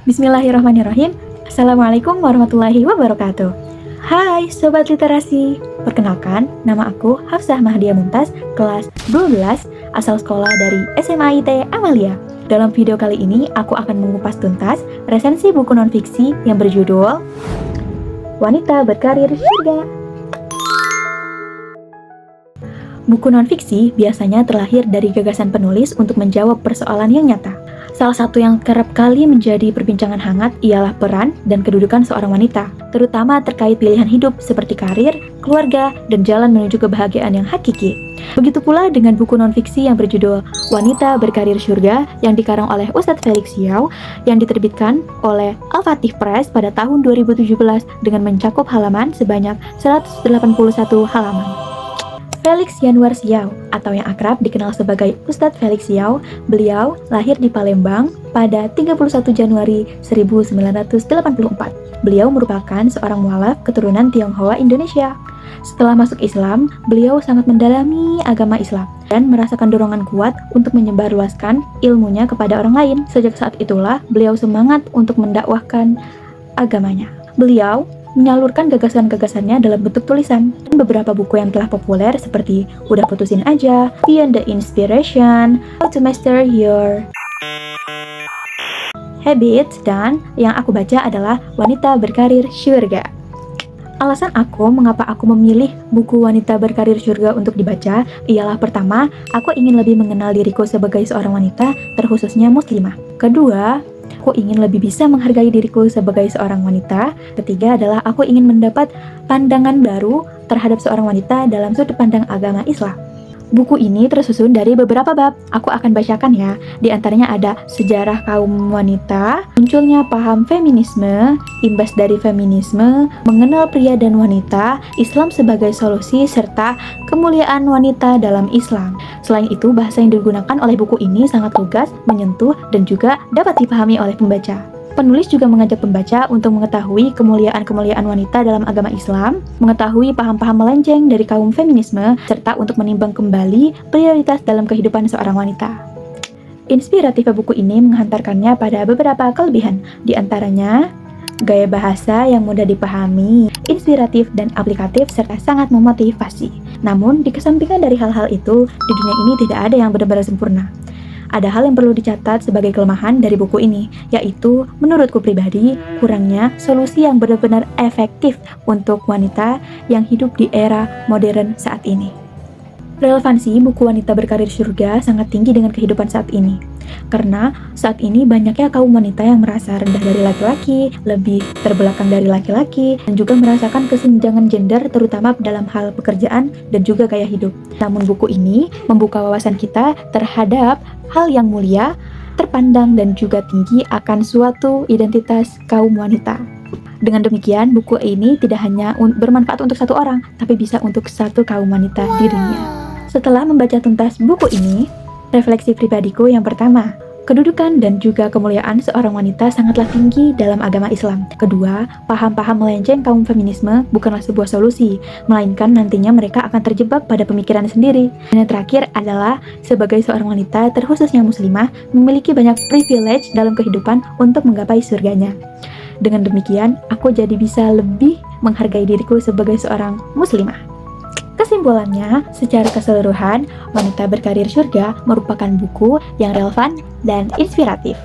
Bismillahirrahmanirrahim. Assalamualaikum warahmatullahi wabarakatuh. Hai Sobat Literasi. Perkenalkan, nama aku Hafsah Mahdia Mumtaz, kelas 12, asal sekolah dari SMA IT Amalia. Dalam video kali ini, aku akan mengupas tuntas resensi buku non-fiksi yang berjudul Wanita Berkarir Surga. Buku non-fiksi biasanya terlahir dari gagasan penulis untuk menjawab persoalan yang nyata. Salah satu yang kerap kali menjadi perbincangan hangat ialah peran dan kedudukan seorang wanita, terutama terkait pilihan hidup seperti karir, keluarga, dan jalan menuju kebahagiaan yang hakiki. Begitu pula dengan buku non-fiksi yang berjudul Wanita Berkarir Surga yang dikarang oleh Ustadz Felix Xiao yang diterbitkan oleh Al-Fatih Press pada tahun 2017 dengan mencakup halaman sebanyak 181 halaman. Felix Yanuar Xiao, atau yang akrab dikenal sebagai Ustadz Felix Xiao, beliau lahir di Palembang pada 31 Januari 1984. Beliau merupakan seorang mualaf keturunan Tionghoa Indonesia. Setelah masuk Islam, beliau sangat mendalami agama Islam dan merasakan dorongan kuat untuk menyebarluaskan ilmunya kepada orang lain. Sejak saat itulah, beliau semangat untuk mendakwahkan agamanya. Beliau menyalurkan gagasan-gagasannya dalam bentuk tulisan. Beberapa buku yang telah populer seperti Udah Putusin Aja, Beyond the Inspiration, How to Master Your Habits, dan yang aku baca adalah Wanita Berkarir Surga. Alasan mengapa aku memilih buku Wanita Berkarir Surga untuk dibaca ialah pertama, aku ingin lebih mengenal diriku sebagai seorang wanita, terkhususnya muslimah. Kedua, aku ingin lebih bisa menghargai diriku sebagai seorang wanita. Ketiga adalah aku ingin mendapat pandangan baru terhadap seorang wanita dalam sudut pandang agama Islam. Buku ini tersusun dari beberapa bab. Aku akan bacakan ya. Di antaranya ada sejarah kaum wanita, munculnya paham feminisme, imbas dari feminisme, mengenal pria dan wanita, Islam sebagai solusi, serta kemuliaan wanita dalam Islam. Selain itu, bahasa yang digunakan oleh buku ini sangat lugas, menyentuh, dan juga dapat dipahami oleh pembaca. Penulis juga mengajak pembaca untuk mengetahui kemuliaan-kemuliaan wanita dalam agama Islam, mengetahui paham-paham melenceng dari kaum feminisme, serta untuk menimbang kembali prioritas dalam kehidupan seorang wanita. Inspiratif buku ini menghantarkannya pada beberapa kelebihan, di antaranya gaya bahasa yang mudah dipahami, inspiratif dan aplikatif, serta sangat memotivasi. Namun, dikesampingkan dari hal-hal itu, di dunia ini tidak ada yang benar-benar sempurna. Ada hal yang perlu dicatat sebagai kelemahan dari buku ini, yaitu menurutku pribadi, kurangnya solusi yang benar-benar efektif untuk wanita yang hidup di era modern saat ini. Relevansi buku Wanita Berkarir Surga sangat tinggi dengan kehidupan saat ini. Karena saat ini banyaknya kaum wanita yang merasa rendah dari laki-laki, lebih terbelakang dari laki-laki, dan juga merasakan kesenjangan gender terutama dalam hal pekerjaan dan juga gaya hidup. Namun buku ini membuka wawasan kita terhadap hal yang mulia, terpandang dan juga tinggi akan suatu identitas kaum wanita. Dengan demikian, buku ini tidak hanya bermanfaat untuk satu orang, tapi bisa untuk satu kaum wanita di dunia. Setelah membaca tuntas buku ini, refleksi pribadiku yang pertama, kedudukan dan juga kemuliaan seorang wanita sangatlah tinggi dalam agama Islam. Kedua, paham-paham melenceng kaum feminisme bukanlah sebuah solusi, melainkan nantinya mereka akan terjebak pada pemikiran sendiri. Dan yang terakhir adalah, sebagai seorang wanita, terkhususnya muslimah, memiliki banyak privilege dalam kehidupan untuk menggapai surganya. Dengan demikian, aku jadi bisa lebih menghargai diriku sebagai seorang muslimah. Kesimpulannya, secara keseluruhan, Wanita Berkarir Surga merupakan buku yang relevan dan inspiratif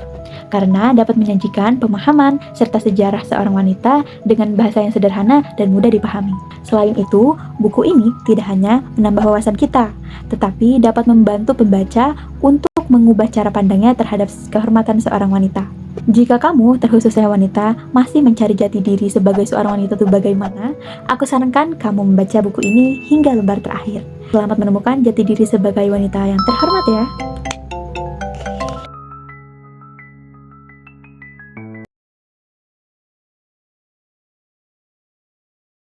karena dapat menyajikan pemahaman serta sejarah seorang wanita dengan bahasa yang sederhana dan mudah dipahami. Selain itu, buku ini tidak hanya menambah wawasan kita, tetapi dapat membantu pembaca untuk mengubah cara pandangnya terhadap kehormatan seorang wanita. Jika kamu, terkhususnya wanita, masih mencari jati diri sebagai seorang wanita itu bagaimana, aku sarankan kamu membaca buku ini hingga lembar terakhir. Selamat menemukan jati diri sebagai wanita yang terhormat ya!